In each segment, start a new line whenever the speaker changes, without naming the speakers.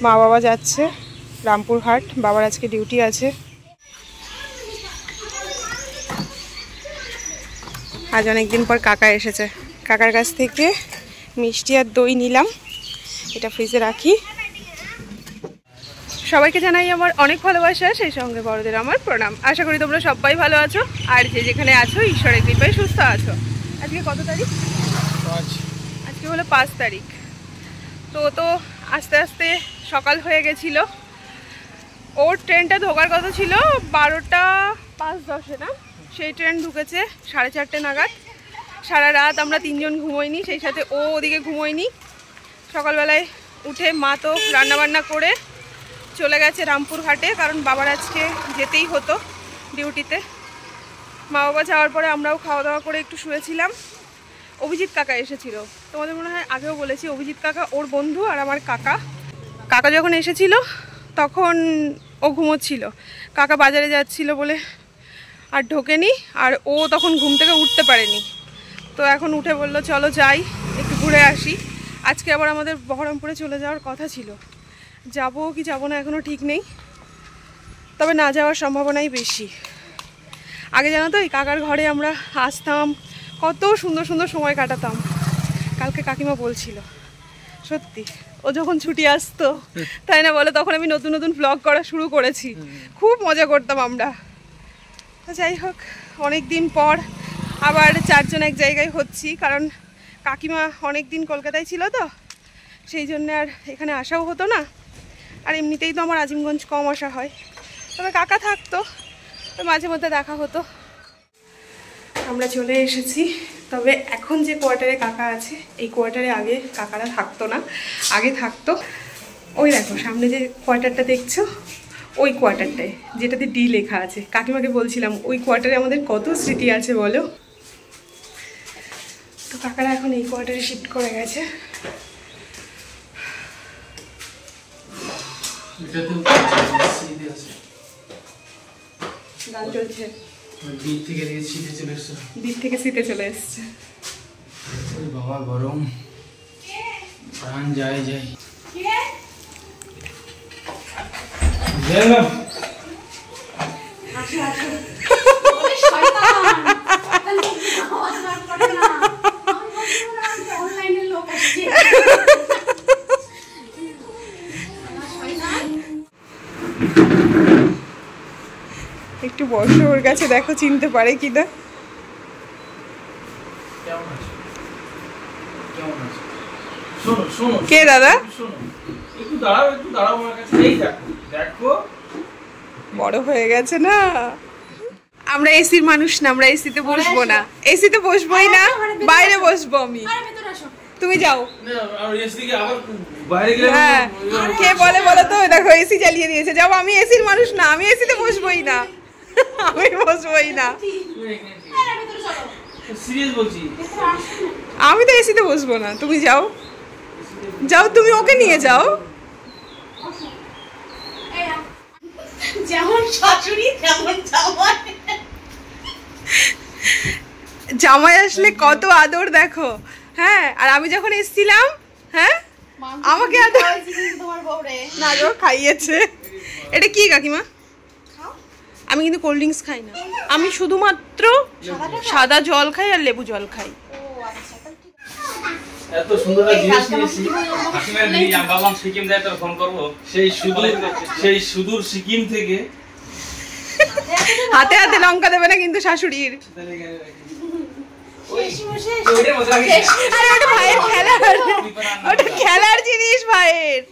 মা বাবা যাচ্ছে রামপুরহাট, বাবার আজকে ডিউটি আছে। আজ অনেকদিন পর কাকা এসেছে, কাকার কাছ থেকে মিষ্টি আর দই নিলাম, এটা ফ্রিজে রাখি। সবাইকে জানাই আমার অনেক ভালোবাসা, সেই সঙ্গে বড়দের আমার প্রণাম। আশা করি তোমরা সবাই ভালো আছো, আর যে যেখানে আছো ঈশ্বরের কৃপায় সুস্থ আছো। আজকে কত তারিখ? আজকে হলো 5 তারিখ। তো আস্তে আস্তে সকাল হয়ে গেছিল। ওর ট্রেনটা ঢোকার কথা ছিল 12টা 5-10 না, সেই ট্রেন ঢুকেছে 4:30 নাগাদ। সারা রাত আমরা 3 জন ঘুমোইনি, সেই সাথে ও ওদিকে ঘুমোয়নি। সকালবেলায় উঠে মা তো রান্নাবান্না করে চলে গেছে রামপুরহাটে, কারণ বাবার আজকে যেতেই হতো ডিউটিতে। মা বাবা যাওয়ার পরে আমরাও খাওয়া দাওয়া করে একটু শুয়েছিলাম। অভিজিৎ কাকা এসেছিল, তোমাদের মনে হয় আগেও বলেছি, অভিজিৎ কাকা ওর বন্ধু আর আমার কাকা। কাকা যখন এসেছিল তখন ও ঘুমোচ্ছিল, কাকা বাজারে যাচ্ছিল বলে আর ঢোকেনি, আর ও তখন ঘুম থেকে উঠতে পারেনি। তো এখন উঠে বলল চলো যাই একটু ঘুরে আসি। আজকে আবার আমাদের বহরমপুরে চলে যাওয়ার কথা ছিল, যাবো কি যাবো না এখনও ঠিক নেই, তবে না যাওয়ার সম্ভাবনাই বেশি। আগে জানো তো এই কাকার ঘরে আমরা আসতাম, কত সুন্দর সুন্দর সময় কাটাতাম। কালকে কাকিমা বলছিল সত্যি ও যখন ছুটি আসতো, তাই না বলে, তখন আমি নতুন নতুন ব্লগ করা শুরু করেছি, খুব মজা করতাম আমরা। যাই হোক, অনেক দিন পর আবার 4 জন এক জায়গায় হচ্ছি, কারণ কাকিমা অনেক দিন কলকাতায় ছিল তো, সেই জন্য আর এখানে আসাও হতো না। আর এমনিতেই তো আমার আজিমগঞ্জ কম আসা হয়, তবে কাকা থাকতো, মাঝে মধ্যে দেখা হতো। আমরা চলে এসেছি, তবে এখন যে কোয়ার্টারে কাকা আছে এই কোয়ার্টারে আগে কাকারা থাকতো না, আগে থাকতো ওই দেখো সামনে যে কোয়ার্টারটা দেখছো, ওই কোয়ার্টারটায় যেটাতে ডি লেখা আছে। কাকিমাকে বলছিলাম ওই কোয়ার্টারে আমাদের কত স্মৃতি আছে বলো। তো কাকারা এখন এই কোয়ার্টারে শিফট করে গেছে। গান চলছে,
দিক থেকে
শীতে চলে এসছে।
বাবা গরম, প্রাণ যায় যাই।
একটু বসো ওর কাছে, দেখো চিনতে পারে কিনা। কে দাদা? বড় হয়ে গেছে না, আমরা এসির মানুষ না, আমরা এসিতে বসবো না, এসিতে বসবোই না, বাইরে বসবো আমি। তুমি যাও। হ্যাঁ, কে বলে বলো তো, দেখো এসি চালিয়ে দিয়েছে, যাও। আমি এসির মানুষ না, আমি এসিতে বসবোই না, আমি বসবোই না, আমি তো এসিতে বসবো না। তুমি যাও, যাও, তুমি ওকে নিয়ে যাও।
যেমন শাশুড়ি তেমন জামাই,
জামাই আসলে কত আদর দেখো। হ্যাঁ, আর আমি যখন এসেছিলাম, হ্যাঁ আমাকে আদর না গো, খাইয়েছে। এটা কি কাকিমা? আমি কিন্তু কোল্ড ড্রিঙ্কস খাই না, আমি শুধুমাত্র সাদা জল খাই আর লেবু জল খাই।
এত সুন্দর জিনিস নিয়েছি, আসলে আমি ভাবলাম সিকিম যাই তো ফোন করবো, সেই সুদূর সিকিম থেকে।
হাতে হাতে লঙ্কা দেবে না কিন্তু শাশুড়ির। ওটা খেলার জিনিস ভাইয়ের।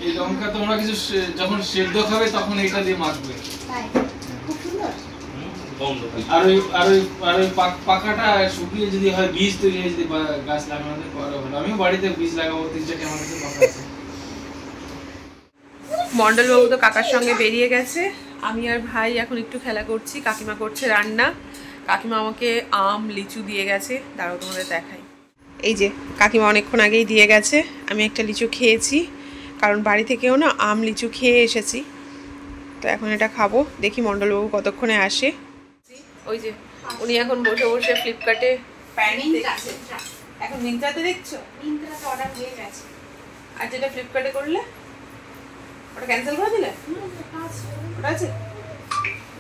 এই লঙ্কা তোমরা কিছু যখন সেদ্ধ খাবে তখন এটা দিয়ে মাখবে। বন্ধ থাকে।
আর ওই পাকাটা শুকিয়ে যদি হয় বীজ তৈরি হয়, যদি গাছ লাগানো ভালো। আমিও বাড়িতে বীজ লাগাবো, 3-4টা আমার কাছে পাকা আছে।
মন্ডলবাবু তো কাকার সঙ্গে বেরিয়ে গেছে, আমি আর ভাই এখন একটু খেলা করছি। কাকিমা করছে রান্না, কাকিমা আমাকে আম লিচু দিয়ে গেছে, দাঁড়াও তোমাদের দেখাই। এই যে কাকিমা অনেকক্ষণ আগেই দিয়ে গেছে, আমি একটা লিচু খেয়েছি, কারণ বাড়ি থেকেও না আম লিচু খেয়ে এসেছি, তো এখন এটা খাবো। দেখি মন্ডলবাবু কতক্ষণে আসে। ওই যে উনি এখন বসে বসে ফ্লিপকার্টে এখন মিন্ত্রাতে দেখছো,
মিন্ত্রাতে অর্ডার হয়ে গেছে।
আর যেটা ফ্লিপকার্টে করলে ওটা ক্যান্সেল করে দিলে? ওটা আছে,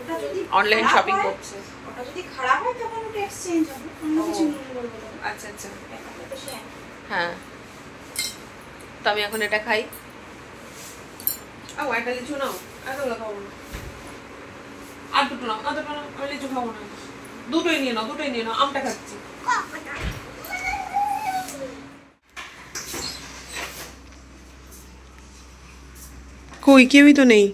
ওটা যদি
অনলাইন
খারাপ
শপিং
হয়,
করছে।
ওটা যদি খারাপ হয় তখন ওটা এক্সচেঞ্জ হবে, অন্য কিছু
ও।
নিয়ে বলবো।
আচ্ছা আচ্ছা,
ব্যাপারটা তো সে একই।
হ্যাঁ। তো আমি এখন এটা খাই। একটা লিচু নাও, এতগুলো খাবো না। আর দুটো নাও, দুটো নাও, আমি লিচু খাবো না। দুটোই নিয়ে নাও, দুটোই নিয়ে নাও, আমটা খাচ্ছি। কই কেউই তো নেই।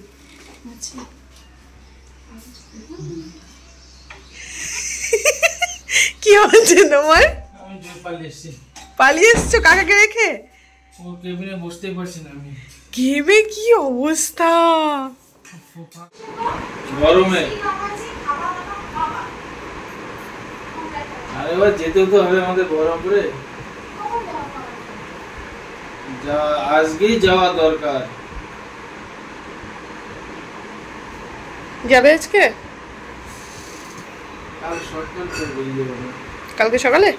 কি হচ্ছে তোমার?
আমি জোর পালিয়ে এসেছি,
পালিয়ে এসছো কাকাকে রেখে?
ও কেবিনে বসতেই পারছি না আমি।
গেমে কি অবস্থা,
গরমে। আর এবার যেতেও তো হবে আমাদের বহরমপুরে, আজকেই যাওয়া দরকার।
যাবে আজকে?
কাল সকাল করে বেরিয়ে যাবো।
কালকে সকালে?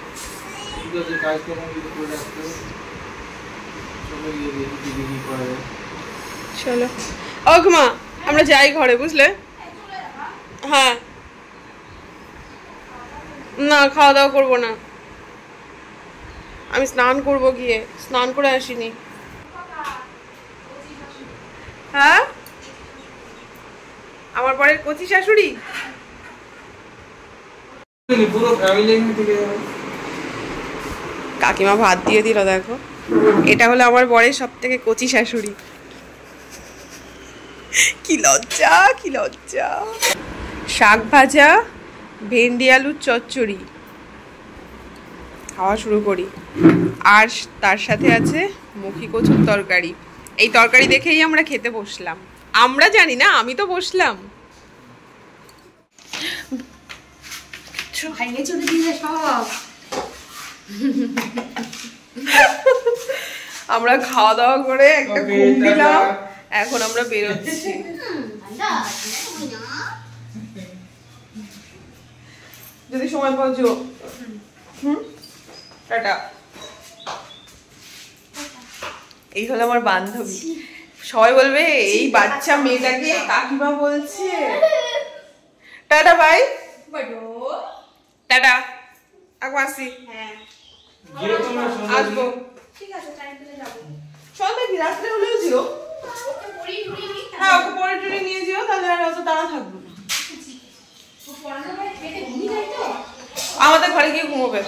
ঠিক আছে, কাজকর্ম কিছু করে রাখতে হবে, সবাই গিয়ে দেখি কি করা যায়।
চলো ও মা, আমরা যাই ঘরে, বুঝলে? হ্যাঁ, না খাওয়া দাওয়া করবো না, আমি স্নান করবো, গিয়ে স্নান করে আসিনি। হ্যাঁ, আমার পরের কচি শাশুড়ি।
পুরো ফ্যামিলি থেকে
কাকিমা ভাত দিয়ে দিল, দেখো এটা হলো আমার বরের সব থেকে কচি শাশুড়ি। কি লজ্জা, কি লজ্জা। শাক ভাজা, ভেন্ডি আলুর চচ্চড়ি, খাওয়া শুরু করি। আর তার সাথে আছে মুখি কচুর তরকারি। এই তরকারি দেখেই আমরা খেতে বসলাম। আমরা জানি না, আমি তো বসলাম।
ভাইয়ে চলে দিলে সব।
আমরা খাওয়া দাওয়া করে একটা ঘুম দিলাম, এখন আমরা বেরোচ্ছি। যদি সময় পাও যো। টাটা। এই হলো আমার বান্ধবী। সবাই বলবে এই বাচ্চা মেয়েটাকে কাকিমা বলছে। টাটা ভাই, টাটা, এখন আসি।
হ্যাঁ
আসবো,
ঠিক আছে, টাইম পেলে যাবো।
সন্ধ্যা কি রাত্রে হলেও যেও।
ওকে পড়ি টড়ি নিই।
হ্যাঁ, ওকে পরে টরে নিয়ে যেও, তাহলে আর অত তাড়া থাকবো না।
ও পড়ানোর পরে খেতে ঘুমিয়ে যায় তো।
আমাদের ঘরে গিয়ে ঘুমোবে।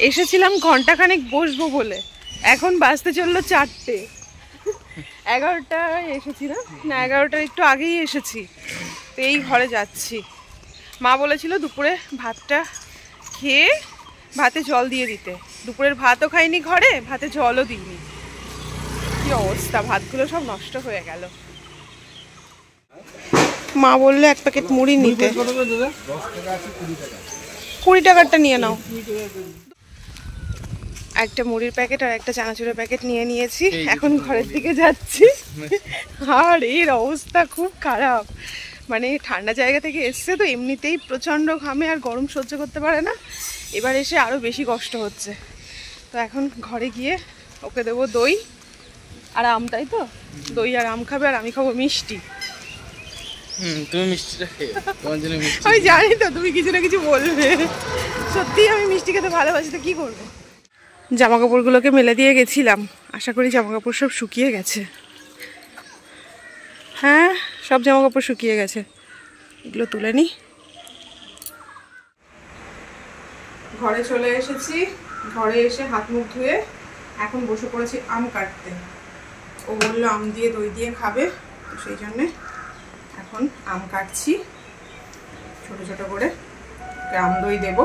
এসেছিলাম ঘন্টাখানেক বসবো বলে, এখন বাজতে চললো 4টে। 11টায় এসেছি না, 11টার একটু আগেই এসেছি, তো এই ঘরে যাচ্ছি। মা বলেছিল দুপুরে ভাতটা খেয়ে ভাতে জল দিয়ে দিতে, দুপুরের ভাতও খাইনি ঘরে, ভাতে জলও দিইনি। কি অবস্থা, ভাতগুলো সব নষ্ট হয়ে গেল। মা বললো 1 প্যাকেট মুড়ি নিতে। 20 টাকারটা নিয়ে নাও। একটা মুড়ির প্যাকেট আর একটা চানাচুরের প্যাকেট নিয়ে নিয়েছি, এখন ঘরের দিকে যাচ্ছি। আর এর অবস্থা খুব খারাপ, মানে ঠান্ডা জায়গা থেকে এসছে তো এমনিতেই প্রচণ্ড ঘামে আর গরম সহ্য করতে পারে না, এবার এসে আরও বেশি কষ্ট হচ্ছে। তো এখন ঘরে গিয়ে ওকে দেবো দই আর আম, তাই তো? দই আর আম খাবে, আর আমি খাবো মিষ্টি।
তুমি মিষ্টিটা খেয়ে, তোমার জন্য মিষ্টি।
আমি জানি তো তুমি কিছু না কিছু বলবে, সত্যিই আমি মিষ্টি খেতে ভালোবাসি, তো কী করবো। জামা কাপড়গুলোকে মেলে দিয়ে গেছিলাম, আশা করি জামা কাপড় সব শুকিয়ে গেছে। হ্যাঁ, সব জামা কাপড় শুকিয়ে গেছে, এগুলো তুলে নিই। ঘরে চলে এসেছি, ঘরে এসে হাত মুখ ধুয়ে এখন বসে পড়েছি আম কাটতে। ও বললো আম দিয়ে দই দিয়ে খাবে, তো সেই জন্যে এখন আম কাটছি। ছোট ছোট করে আম দই দেব।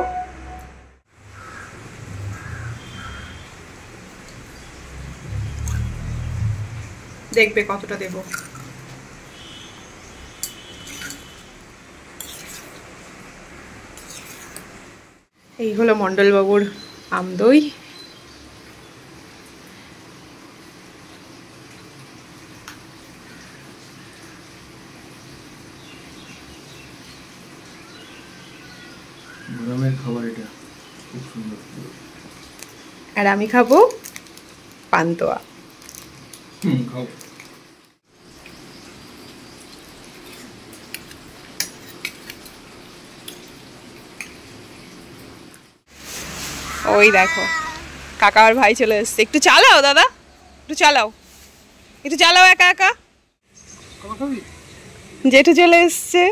দেখবে কতটা দেব। এই হলো মন্ডল বাবুর আম দই।
গরমের খাবার এটা খুব সুন্দর।
আর আমি খাবো পান্তুয়া।
খাও।
ওই দেখো কাকা আর ভাই চলে এসছে। একটু চালাও দাদা, একটু চালাও, একটু চালাও একা একা। জেঠু চলে এসছে,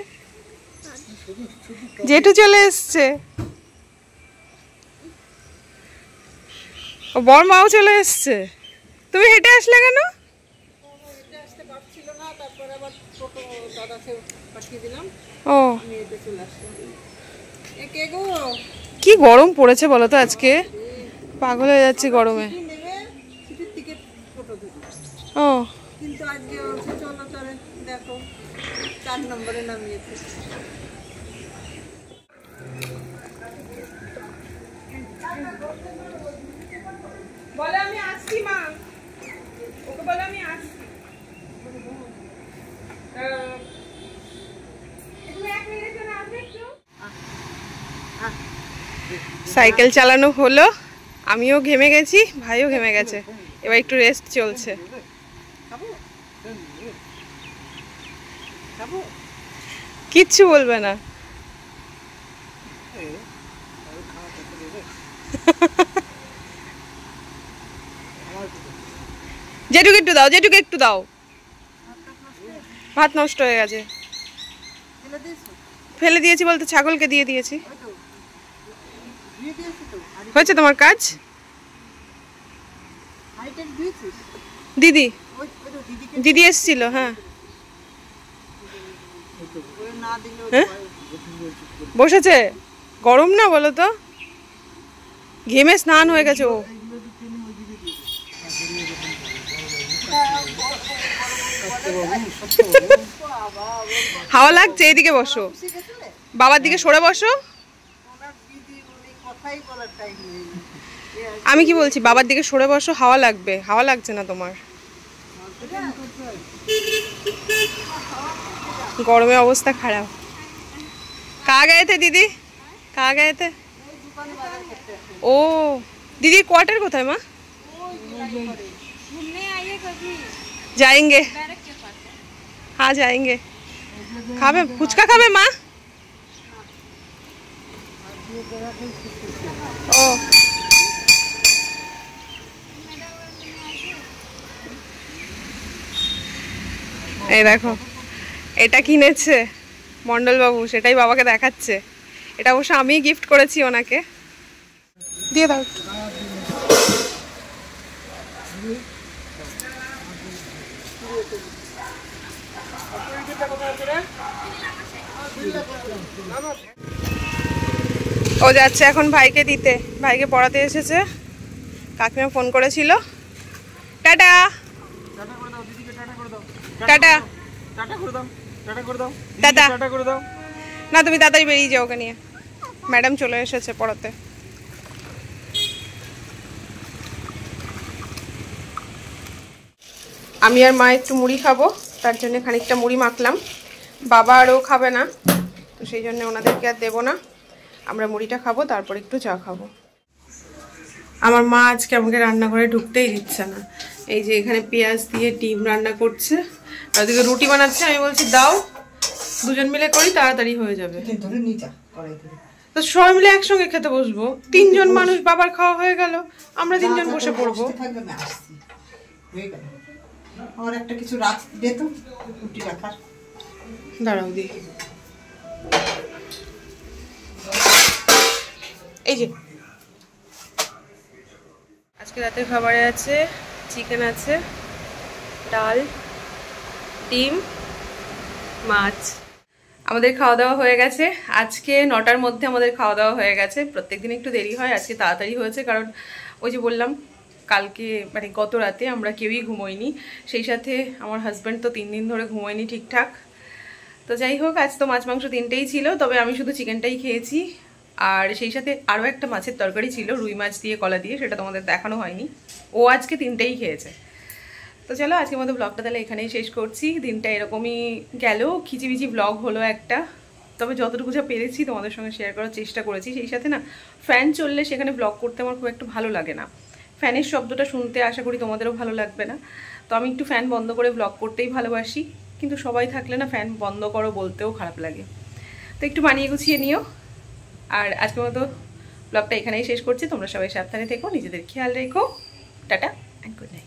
জেঠু চলে এসছে, ও বড়মাও চলে এসছে। তুমি হেঁটে আসলে কেন? ও কি গরম পড়েছে বলো তো, আজকে পাগল হয়ে যাচ্ছি গরমে। ও
কিন্তু আজকে চলো চলে দেখো 4 নম্বরে নামিয়েছে।
বলে আমি আসছি মা, ওকে বলে আমি আসছি। সাইকেল চালানো হলো, আমিও ঘেমে গেছি, ভাইও ঘেমে গেছে, এবার একটু রেস্ট চলছে। কিচ্ছু বলবে না। যেটুকু একটু দাও, যেটুকু একটু দাও। ভাত নষ্ট হয়ে গেছে। ফেলে দিয়েছি বলতে ছাগলকে দিয়ে দিয়েছি। হয়েছে তোমার কাজ? দিদি দিদি এসেছিল। হ্যাঁ বসেছে, গরম না বলো তো, ঘেমে স্নান হয়ে গেছে ও। হাওয়া লাগছে, এইদিকে বসো, বাবার দিকে সরে বসো। আমি কি বলছি, বাবার দিকে সরে বসো, হাওয়া লাগবে। হাওয়া লাগছে না তোমার? গরমে অবস্থা খারাপ। कहाँ गए थे दीदी, कहाँ गए थे? ओ दीदी क्वार्टर कोথায় माँ? जाएंगे, हाँ जाएंगे। खावे फुचका खावे माँ? ओ এই দেখো এটা কিনেছে মন্ডল বাবু, সেটাই বাবাকে দেখাচ্ছে। এটা অবশ্য আমি গিফট করেছি ওনাকে। দিয়ে দাও। ও যাচ্ছে এখন ভাইকে দিতে, ভাইকে পড়াতে এসেছে। কাকিমা ফোন করেছিল। টাটা টাটা টাটা না, তুমি তাড়াতাড়ি বেরিয়ে যাও ওকে নিয়ে। ম্যাডাম চলে এসেছে পড়াতে। আমি আর মা একটু মুড়ি খাবো, তার জন্য খানিকটা মুড়ি মাখলাম। বাবা আর ও খাবে না, তো সেই জন্য ওনাদেরকে আর দেবো না। আমরা মুড়িটা খাবো, তারপর একটু চা খাবো। আমার মা আজকে আমাকে রান্নাঘরে ঢুকতেই দিচ্ছে না। এই যে এখানে পেঁয়াজ দিয়ে ডিম রান্না করছে, আর ওদিকে রুটি বানাচ্ছে। আমি বলছি দাও, দুজন মিলে করি, তাড়াতাড়ি হয়ে যাবে। তো সবাই মিলে একসঙ্গে খেতে বসবো। 3 জন মানুষ, বাবার খাওয়া হয়ে গেল, আমরা 3 জন বসে পড়বো।
আর একটা কিছু রাখ দে তো, রুটি রাখার।
দাঁড়াও দি, এই যে আজকে রাতের খাবারে আছে চিকেন, আছে ডাল, ডিম, মাছ। আমাদের খাওয়া দাওয়া হয়ে গেছে। আজকে 9টার মধ্যে আমাদের খাওয়া দাওয়া হয়ে গেছে। প্রত্যেকদিন একটু দেরি হয়, আজকে তাড়াতাড়ি হয়েছে, কারণ ওই যে বললাম কালকে মানে গত রাতে আমরা কেউই ঘুমোইনি, সেই সাথে আমার হাজব্যান্ড তো 3 দিন ধরে ঘুমোয়নি ঠিকঠাক। তো যাই হোক, আজ তো মাছ মাংস 3টেই ছিল, তবে আমি শুধু চিকেনটাই খেয়েছি। আর সেই সাথে আরও একটা মাছের তরকারি ছিল, রুই মাছ দিয়ে কলা দিয়ে, সেটা তোমাদের দেখানো হয়নি। ও আজকে 3টেই খেয়েছে। তো চলো আজকের মতো ব্লগটা তাহলে এখানেই শেষ করছি। দিনটা এরকমই গেল, খিচিবিচি ব্লগ হলো একটা, তবে যতটুকু যা পেরেছি তোমাদের সঙ্গে শেয়ার করার চেষ্টা করেছি। সেই সাথে না ফ্যান চললে সেখানে ব্লগ করতে আমার খুব একটু ভালো লাগে না, ফ্যানের শব্দটা শুনতে আশা করি তোমাদেরও ভালো লাগবে না। তো আমি একটু ফ্যান বন্ধ করে ব্লগ করতেই ভালোবাসি, কিন্তু সবাই থাকলে না ফ্যান বন্ধ করো বলতেও খারাপ লাগে। তো একটু মানিয়ে গুছিয়ে নিও। আর আজকের মতো ব্লগটা এখানেই শেষ করছি। তোমরা সবাই সাবধানে থেকো, নিজেদের খেয়াল রেখো। Tata and good night.